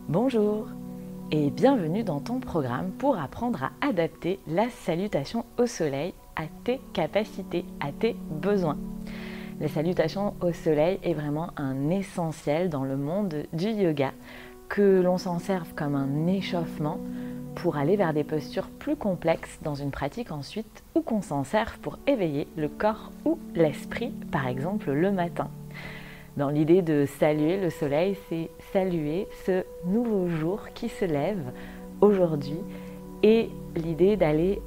Bonjour et bienvenue dans ton programme pour apprendre à adapter la salutation au soleil à tes capacités, à tes besoins. La salutation au soleil est vraiment un essentiel dans le monde du yoga, que l'on s'en serve comme un échauffement pour aller vers des postures plus complexes dans une pratique ensuite, ou qu'on s'en serve pour éveiller le corps ou l'esprit, par exemple le matin. Dans l'idée de saluer le soleil, c'est saluer ce nouveau jour qui se lève aujourd'hui et l'idée d'aller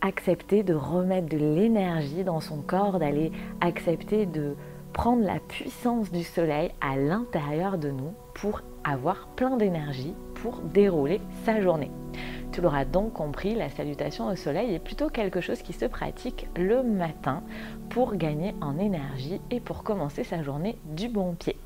accepter de remettre de l'énergie dans son corps, d'aller accepter de prendre la puissance du soleil à l'intérieur de nous pour avoir plein d'énergie pour dérouler sa journée. Tu l'auras donc compris, la salutation au soleil est plutôt quelque chose qui se pratique le matin pour gagner en énergie et pour commencer sa journée du bon pied.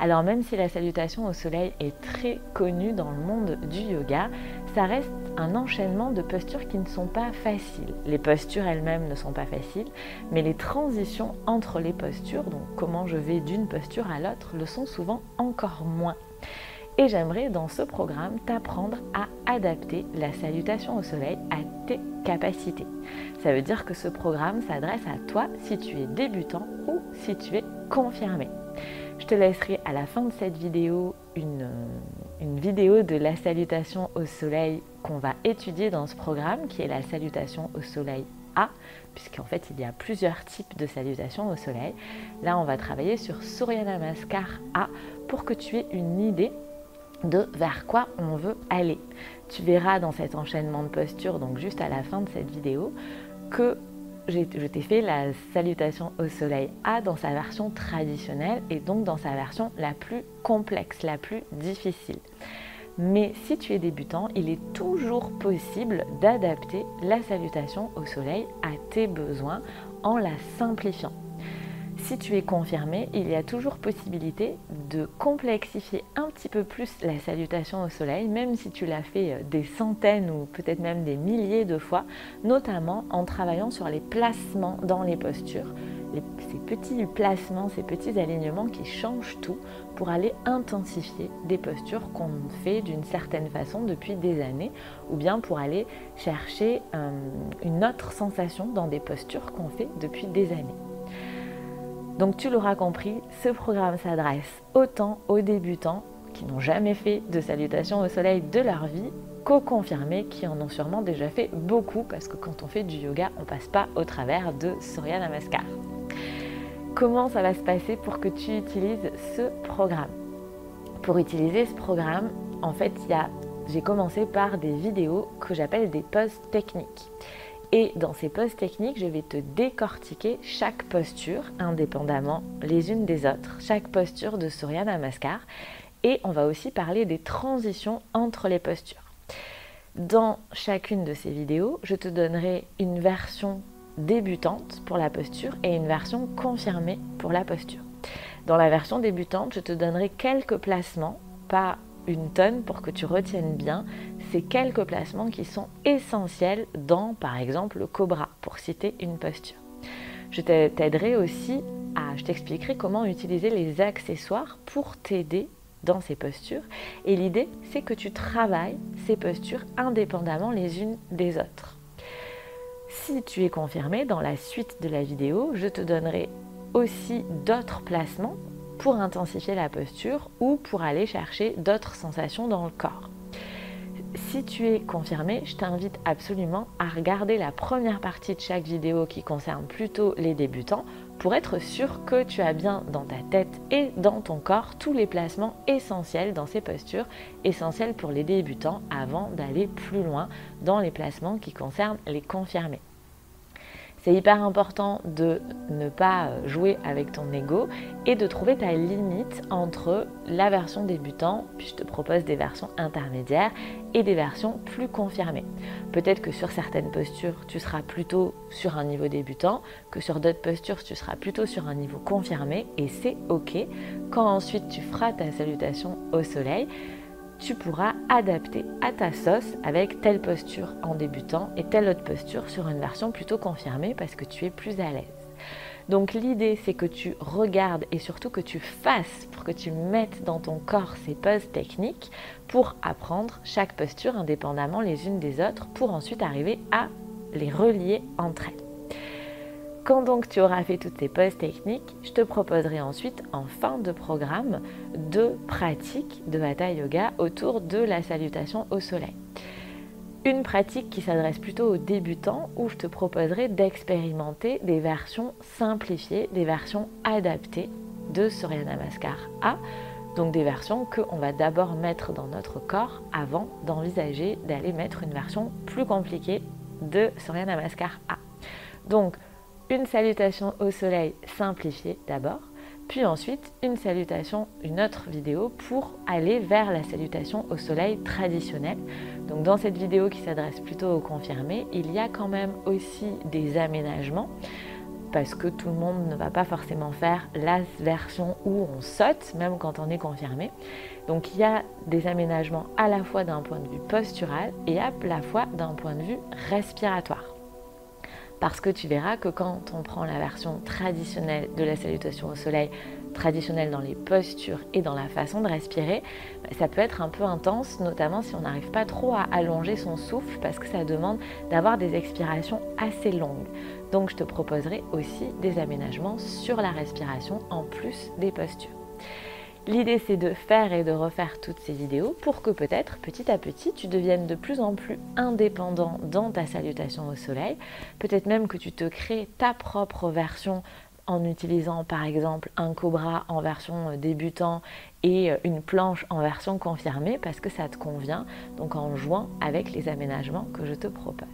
Alors même si la salutation au soleil est très connue dans le monde du yoga, ça reste un enchaînement de postures qui ne sont pas faciles. Les postures elles-mêmes ne sont pas faciles, mais les transitions entre les postures, donc comment je vais d'une posture à l'autre, le sont souvent encore moins. Et j'aimerais dans ce programme t'apprendre à adapter la salutation au soleil à tes capacités. Ça veut dire que ce programme s'adresse à toi si tu es débutant ou si tu es confirmé. Je te laisserai à la fin de cette vidéo une vidéo de la salutation au soleil qu'on va étudier dans ce programme, qui est la salutation au soleil A, puisqu'en fait il y a plusieurs types de salutations au soleil. Là on va travailler sur Surya Namaskar A pour que tu aies une idée de vers quoi on veut aller. Tu verras dans cet enchaînement de postures, donc juste à la fin de cette vidéo, que je t'ai fait la salutation au soleil A dans sa version traditionnelle et donc dans sa version la plus complexe, la plus difficile. Mais si tu es débutant, il est toujours possible d'adapter la salutation au soleil à tes besoins en la simplifiant. Si tu es confirmé, il y a toujours possibilité de complexifier un petit peu plus la salutation au soleil, même si tu l'as fait des centaines ou peut-être même des milliers de fois, notamment en travaillant sur les placements dans les postures, ces petits placements, ces petits alignements qui changent tout pour aller intensifier des postures qu'on fait d'une certaine façon depuis des années, ou bien pour aller chercher une autre sensation dans des postures qu'on fait depuis des années. Donc tu l'auras compris, ce programme s'adresse autant aux débutants qui n'ont jamais fait de salutation au soleil de leur vie qu'aux confirmés qui en ont sûrement déjà fait beaucoup, parce que quand on fait du yoga, on ne passe pas au travers de Surya Namaskar. Comment ça va se passer pour que tu utilises ce programme? Pour utiliser ce programme, en fait, j'ai commencé par des vidéos que j'appelle des poses techniques. Et dans ces poses techniques, je vais te décortiquer chaque posture indépendamment les unes des autres, chaque posture de Surya Namaskar. Et on va aussi parler des transitions entre les postures. Dans chacune de ces vidéos, je te donnerai une version débutante pour la posture et une version confirmée pour la posture. Dans la version débutante, je te donnerai quelques placements, pas une tonne pour que tu retiennes bien ces quelques placements qui sont essentiels dans, par exemple, le cobra, pour citer une posture. Je t'aiderai aussi je t'expliquerai comment utiliser les accessoires pour t'aider dans ces postures. Et l'idée, c'est que tu travailles ces postures indépendamment les unes des autres. Si tu es confirmé, dans la suite de la vidéo, je te donnerai aussi d'autres placements pour intensifier la posture ou pour aller chercher d'autres sensations dans le corps. Si tu es confirmé, je t'invite absolument à regarder la première partie de chaque vidéo qui concerne plutôt les débutants pour être sûr que tu as bien dans ta tête et dans ton corps tous les placements essentiels dans ces postures, essentiels pour les débutants avant d'aller plus loin dans les placements qui concernent les confirmés. C'est hyper important de ne pas jouer avec ton ego et de trouver ta limite entre la version débutant, puis je te propose des versions intermédiaires et des versions plus confirmées. Peut-être que sur certaines postures, tu seras plutôt sur un niveau débutant, que sur d'autres postures, tu seras plutôt sur un niveau confirmé, et c'est ok. Quand ensuite tu feras ta salutation au soleil, tu pourras adapter à ta sauce avec telle posture en débutant et telle autre posture sur une version plutôt confirmée parce que tu es plus à l'aise. Donc l'idée, c'est que tu regardes et surtout que tu fasses pour que tu mettes dans ton corps ces poses techniques pour apprendre chaque posture indépendamment les unes des autres pour ensuite arriver à les relier entre elles. Quand donc tu auras fait toutes ces poses techniques, je te proposerai ensuite en fin de programme 2 pratiques de Hatha Yoga autour de la salutation au soleil. Une pratique qui s'adresse plutôt aux débutants où je te proposerai d'expérimenter des versions simplifiées, des versions adaptées de Surya Namaskar A, donc des versions qu'on va d'abord mettre dans notre corps avant d'envisager d'aller mettre une version plus compliquée de Surya Namaskar A. Donc une salutation au soleil simplifiée d'abord, puis ensuite une autre vidéo pour aller vers la salutation au soleil traditionnelle. Donc dans cette vidéo qui s'adresse plutôt aux confirmés, il y a quand même aussi des aménagements parce que tout le monde ne va pas forcément faire la version où on saute, même quand on est confirmé. Donc il y a des aménagements à la fois d'un point de vue postural et à la fois d'un point de vue respiratoire. Parce que tu verras que quand on prend la version traditionnelle de la salutation au soleil, traditionnelle dans les postures et dans la façon de respirer, ça peut être un peu intense, notamment si on n'arrive pas trop à allonger son souffle parce que ça demande d'avoir des expirations assez longues. Donc je te proposerai aussi des aménagements sur la respiration en plus des postures. L'idée, c'est de faire et de refaire toutes ces vidéos pour que peut-être, petit à petit, tu deviennes de plus en plus indépendant dans ta salutation au soleil. Peut-être même que tu te crées ta propre version en utilisant par exemple un cobra en version débutant et une planche en version confirmée parce que ça te convient, donc en jouant avec les aménagements que je te propose.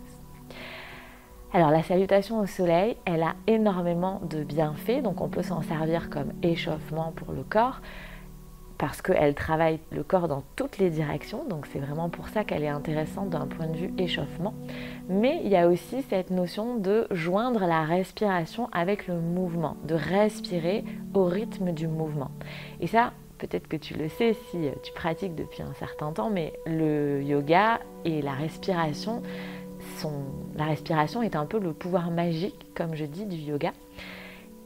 Alors la salutation au soleil, elle a énormément de bienfaits, donc on peut s'en servir comme échauffement pour le corps, parce qu'elle travaille le corps dans toutes les directions, donc c'est vraiment pour ça qu'elle est intéressante d'un point de vue échauffement. Mais il y a aussi cette notion de joindre la respiration avec le mouvement, de respirer au rythme du mouvement. Et ça, peut-être que tu le sais si tu pratiques depuis un certain temps, mais le yoga et la respiration est un peu le pouvoir magique, comme je dis, du yoga.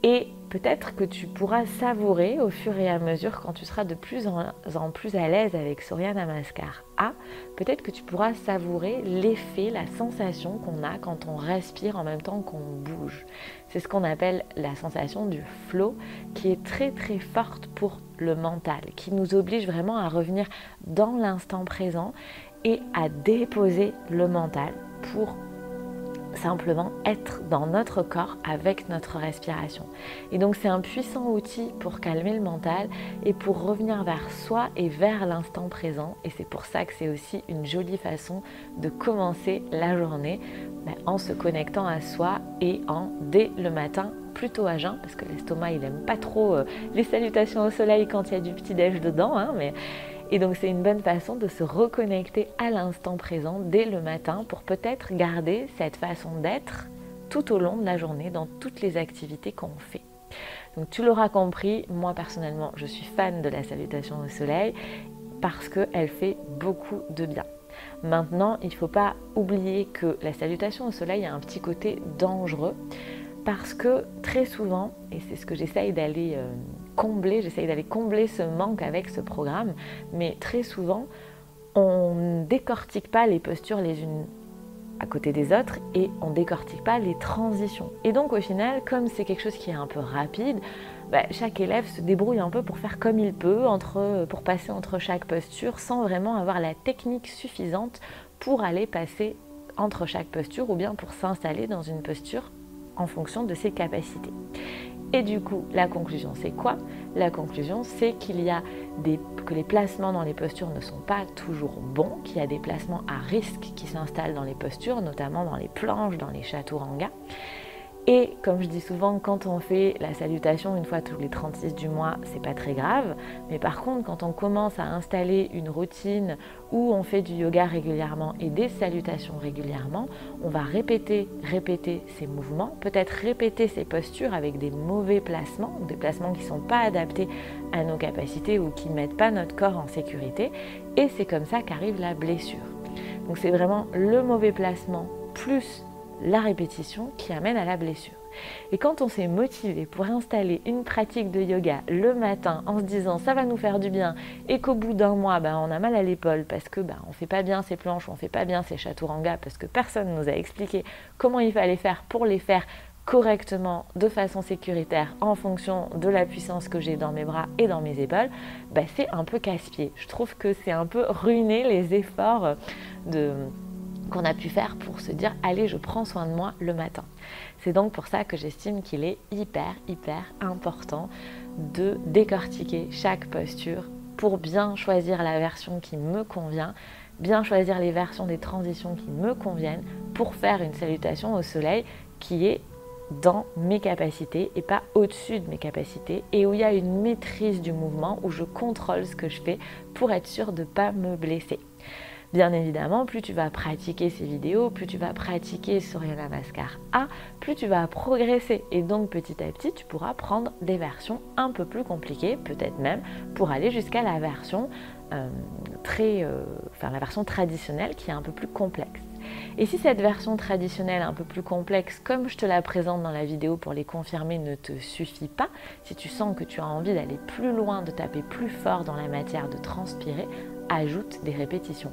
Et peut-être que tu pourras savourer au fur et à mesure, quand tu seras de plus en plus à l'aise avec Surya Namaskar A, peut-être que tu pourras savourer l'effet, la sensation qu'on a quand on respire en même temps qu'on bouge. C'est ce qu'on appelle la sensation du flow, qui est très très forte pour le mental, qui nous oblige vraiment à revenir dans l'instant présent et à déposer le mental pour simplement être dans notre corps avec notre respiration. Et donc c'est un puissant outil pour calmer le mental et pour revenir vers soi et vers l'instant présent. Et c'est pour ça que c'est aussi une jolie façon de commencer la journée en se connectant à soi et dès le matin, plutôt à jeun, parce que l'estomac il aime pas trop les salutations au soleil quand il y a du petit-déj dedans, Et donc c'est une bonne façon de se reconnecter à l'instant présent dès le matin pour peut-être garder cette façon d'être tout au long de la journée dans toutes les activités qu'on fait. Donc tu l'auras compris, moi personnellement je suis fan de la salutation au soleil parce qu'elle fait beaucoup de bien. Maintenant, il ne faut pas oublier que la salutation au soleil a un petit côté dangereux parce que très souvent, et c'est ce que j'essaye d'aller combler ce manque avec ce programme, mais très souvent, on ne décortique pas les postures les unes à côté des autres et on ne décortique pas les transitions. Et donc au final, comme c'est quelque chose qui est un peu rapide, chaque élève se débrouille un peu pour faire comme il peut, pour passer entre chaque posture sans vraiment avoir la technique suffisante pour aller passer entre chaque posture ou bien pour s'installer dans une posture en fonction de ses capacités. Et du coup, la conclusion, c'est quoi? La conclusion, c'est que les placements dans les postures ne sont pas toujours bons, qu'il y a des placements à risque qui s'installent dans les postures, notamment dans les planches, dans les chaturanga. Et comme je dis souvent, quand on fait la salutation une fois tous les 36 du mois, c'est pas très grave. Mais par contre, quand on commence à installer une routine où on fait du yoga régulièrement et des salutations régulièrement, on va répéter ces mouvements, peut-être répéter ces postures avec des mauvais placements, des placements qui ne sont pas adaptés à nos capacités ou qui ne mettent pas notre corps en sécurité. Et c'est comme ça qu'arrive la blessure. Donc c'est vraiment le mauvais placement plus la répétition qui amène à la blessure. Et quand on s'est motivé pour installer une pratique de yoga le matin en se disant ça va nous faire du bien et qu'au bout d'un mois on a mal à l'épaule parce que on fait pas bien ces planches, on fait pas bien ces chaturanga parce que personne nous a expliqué comment il fallait faire pour les faire correctement, de façon sécuritaire, en fonction de la puissance que j'ai dans mes bras et dans mes épaules, c'est un peu casse-pied. Je trouve que c'est un peu ruiner les efforts qu'on a pu faire pour se dire allez, je prends soin de moi le matin. C'est donc pour ça que j'estime qu'il est hyper important de décortiquer chaque posture pour bien choisir la version qui me convient, bien choisir les versions des transitions qui me conviennent pour faire une salutation au soleil qui est dans mes capacités et pas au-dessus de mes capacités et où il y a une maîtrise du mouvement, où je contrôle ce que je fais pour être sûre de ne pas me blesser. Bien évidemment, plus tu vas pratiquer ces vidéos, plus tu vas pratiquer Surya Namaskar A, plus tu vas progresser. Et donc petit à petit, tu pourras prendre des versions un peu plus compliquées, peut-être même pour aller jusqu'à la version la version traditionnelle qui est un peu plus complexe. Et si cette version traditionnelle un peu plus complexe, comme je te la présente dans la vidéo pour les confirmer, ne te suffit pas, si tu sens que tu as envie d'aller plus loin, de taper plus fort dans la matière, de transpirer, ajoute des répétitions.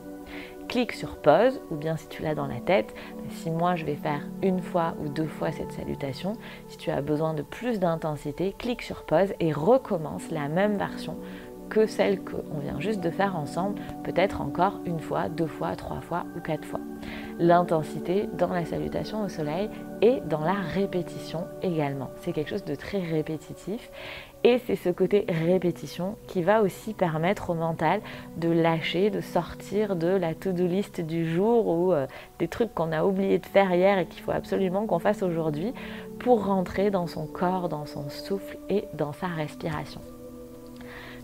Clique sur pause, ou bien si tu l'as dans la tête, si moi je vais faire une fois ou deux fois cette salutation, si tu as besoin de plus d'intensité, clique sur pause et recommence la même version que celle qu'on vient juste de faire ensemble, peut-être encore une fois, deux fois, trois fois ou quatre fois. L'intensité dans la salutation au soleil et dans la répétition également. C'est quelque chose de très répétitif et c'est ce côté répétition qui va aussi permettre au mental de lâcher, de sortir de la to-do list du jour ou des trucs qu'on a oublié de faire hier et qu'il faut absolument qu'on fasse aujourd'hui pour rentrer dans son corps, dans son souffle et dans sa respiration.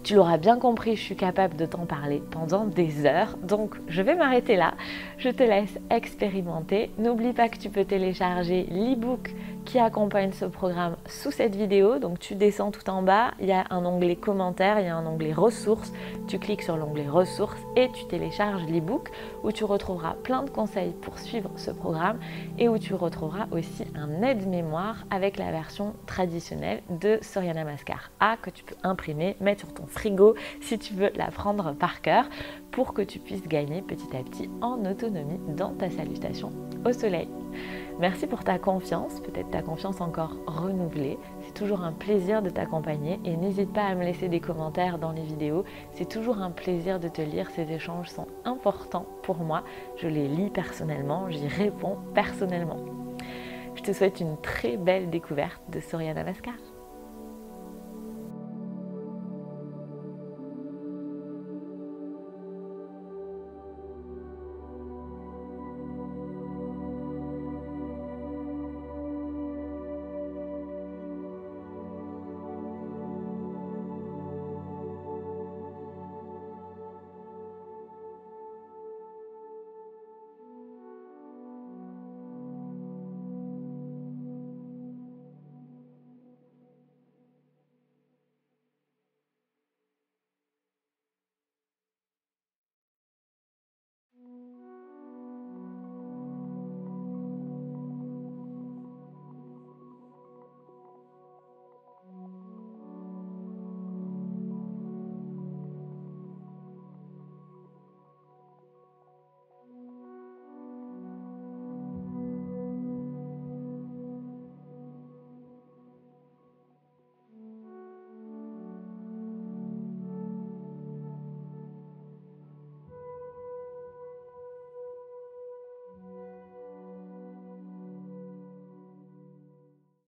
Tu l'auras bien compris, je suis capable de t'en parler pendant des heures, donc je vais m'arrêter là. Je te laisse expérimenter. N'oublie pas que tu peux télécharger l'e-book qui accompagne ce programme sous cette vidéo. Donc tu descends tout en bas, il y a un onglet commentaires, il y a un onglet ressources. Tu cliques sur l'onglet ressources et tu télécharges l'e-book où tu retrouveras plein de conseils pour suivre ce programme et où tu retrouveras aussi un aide-mémoire avec la version traditionnelle de Surya Namaskar A que tu peux imprimer, mettre sur ton frigo si tu veux la prendre par cœur pour que tu puisses gagner petit à petit en autonomie dans ta salutation au soleil. Merci pour ta confiance, peut-être ta confiance encore renouvelée. C'est toujours un plaisir de t'accompagner et n'hésite pas à me laisser des commentaires dans les vidéos. C'est toujours un plaisir de te lire, ces échanges sont importants pour moi. Je les lis personnellement, j'y réponds personnellement. Je te souhaite une très belle découverte de Surya Namaskar.